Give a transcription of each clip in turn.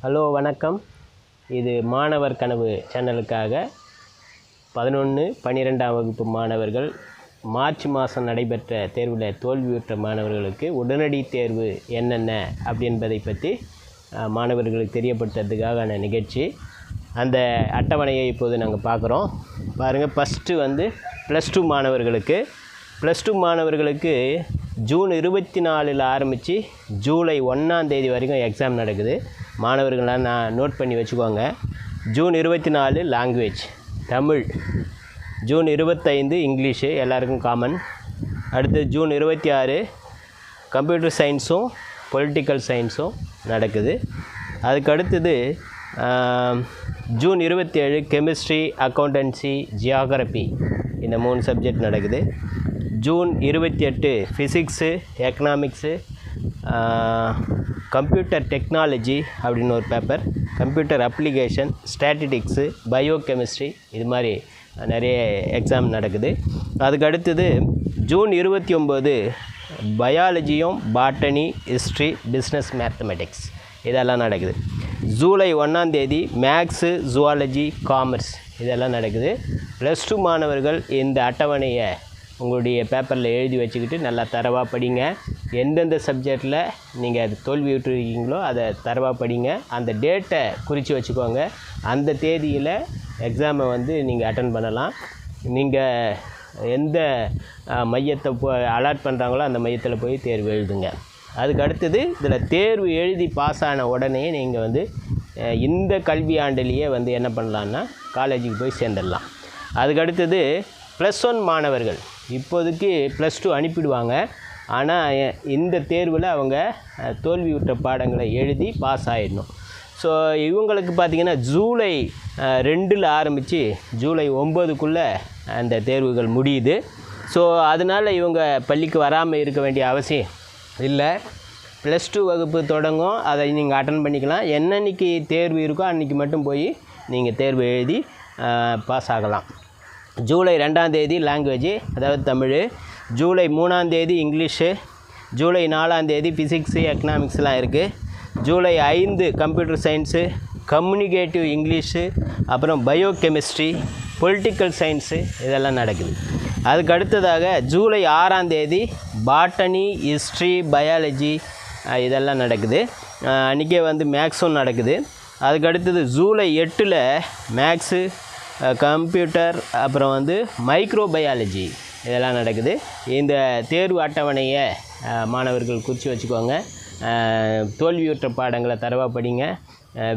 Hello வணக்கம். இது மாணவர் கனவு சேனலுக்காக 11, 12ஆம் வகுப்பு மாணவர்கள் மார்ச் மாதம் நடைபெற்ற தேர்வில் தோல்வியுற்ற மாணவர்களுக்கு உடனடி தேர்வு என்னென்ன அப்படின்பதை பற்றி மாணவர்களுக்கு தெரியப்படுத்துறதுக்கான நிகழ்ச்சி. அந்த அட்டவணையை இப்போது நாங்கள் பார்க்குறோம். பாருங்கள், ஃபஸ்ட்டு வந்து +2 மாணவர்களுக்கு ஜூன் 24 ஆரம்பித்து ஜூலை 1ஆம் தேதி வரைக்கும் எக்ஸாம் நடக்குது. மாணவர்களாக நான் நோட் பண்ணி வச்சுக்கோங்க. June 24 language Tamil, June 25 English எல்லாருக்கும் காமன். அடுத்து ஜூன் 26 கம்ப்யூட்டர் சயின்ஸும் பொலிட்டிக்கல் சயின்ஸும் நடக்குது. அதுக்கு அடுத்தது ஜூன் 27 கெமிஸ்ட்ரி, அக்கௌண்டன்சி, ஜியாகிரபி இந்த 3 சப்ஜெக்ட் நடக்குது. June 28 physics, economics, computer technology அப்படின்னு ஒரு paper, computer application, statistics, biochemistry, இது மாதிரி நிறைய எக்ஸாம் நடக்குது. அதுக்கு அடுத்தது ஜூன் 29 பயாலஜியும், பாட்டனி, ஹிஸ்ட்ரி, பிஸ்னஸ், மேத்தமெட்டிக்ஸ் இதெல்லாம் நடக்குது. ஜூலை 1ஆம் தேதி மேக்ஸு, ஜுவாலஜி, காமர்ஸ் இதெல்லாம் நடக்குது. +2 மாணவர்கள் இந்த அட்டவணையை உங்களுடைய பேப்பரில் எழுதி வச்சுக்கிட்டு நல்லா தரவாக படிங்க. எந்தெந்த சப்ஜெக்டில் நீங்கள் அது தோல்வி விட்டுருக்கீங்களோ அதை தரவாக படிங்க. அந்த டேட்டை குறித்து வச்சுக்கோங்க. அந்த தேதியில் எக்ஸாமை வந்து நீங்கள் அட்டன் பண்ணலாம். நீங்கள் எந்த மையத்தை அலாட் பண்ணுறாங்களோ அந்த மையத்தில் போய் தேர்வு எழுதுங்க. அதுக்கு அடுத்தது இதில் தேர்வு எழுதி பாஸ் ஆன உடனே நீங்கள் வந்து இந்த கல்வி ஆண்டிலேயே வந்து என்ன பண்ணலான்னா காலேஜுக்கு போய் சேர்ந்துடலாம். அதுக்கு அடுத்தது +1 மாணவர்கள் இப்போதைக்கு +2 அனுப்பிடுவாங்க. ஆனால் இந்த தேர்வில் அவங்க தோல்வியுற்ற பாடங்களை எழுதி பாஸ் ஆகிடணும். ஸோ இவங்களுக்கு பார்த்திங்கன்னா ஜூலை 2 ஆரம்பித்து ஜூலை 9க்குள்ளே அந்த தேர்வுகள் முடியுது. ஸோ அதனால் இவங்க பள்ளிக்கு வராமல் இருக்க வேண்டிய அவசியம் இல்லை. +2 வகுப்பு தொடங்கும், அதை நீங்கள் அட்டன் பண்ணிக்கலாம். என்னன்னைக்கு தேர்வு இருக்கோ அன்றைக்கி மட்டும் போய் நீங்கள் தேர்வு எழுதி பாஸ் ஆகலாம். ஜூலை 2ஆம் தேதி லாங்குவேஜ், அதாவது தமிழ், ஜூலை 3ஆம் தேதி இங்கிலீஷு, ஜூலை 4ஆம் தேதி ஃபிசிக்ஸு, எக்கனாமிக்ஸ்லாம் இருக்குது. July 5 computer science, communicative English, அப்புறம் பயோகெமிஸ்ட்ரி, பொலிட்டிக்கல் சயின்ஸு இதெல்லாம் நடக்குது. அதுக்கு அடுத்ததாக ஜூலை 6ஆம் தேதி பாட்டனி, ஹிஸ்ட்ரி, பயாலஜி இதெல்லாம் நடக்குது. அன்றைக்கே வந்து மேக்ஸும் நடக்குது. அதுக்கு அடுத்தது ஜூலை 8 மேக்ஸு, கம்ப்யூட்டர், அப்புறம் வந்து மைக்ரோபயாலஜி இதெல்லாம் நடக்குது. இந்த தேர்வு அட்டவணையை மாணவர்கள் குறித்து வச்சுக்கோங்க. தோல்வியுற்ற பாடங்களை தரவாக படிங்க.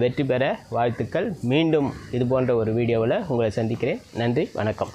வெற்றி பெற வாழ்த்துக்கள். மீண்டும் இது போன்ற ஒரு வீடியோவில் உங்களை சந்திக்கிறேன். நன்றி, வணக்கம்.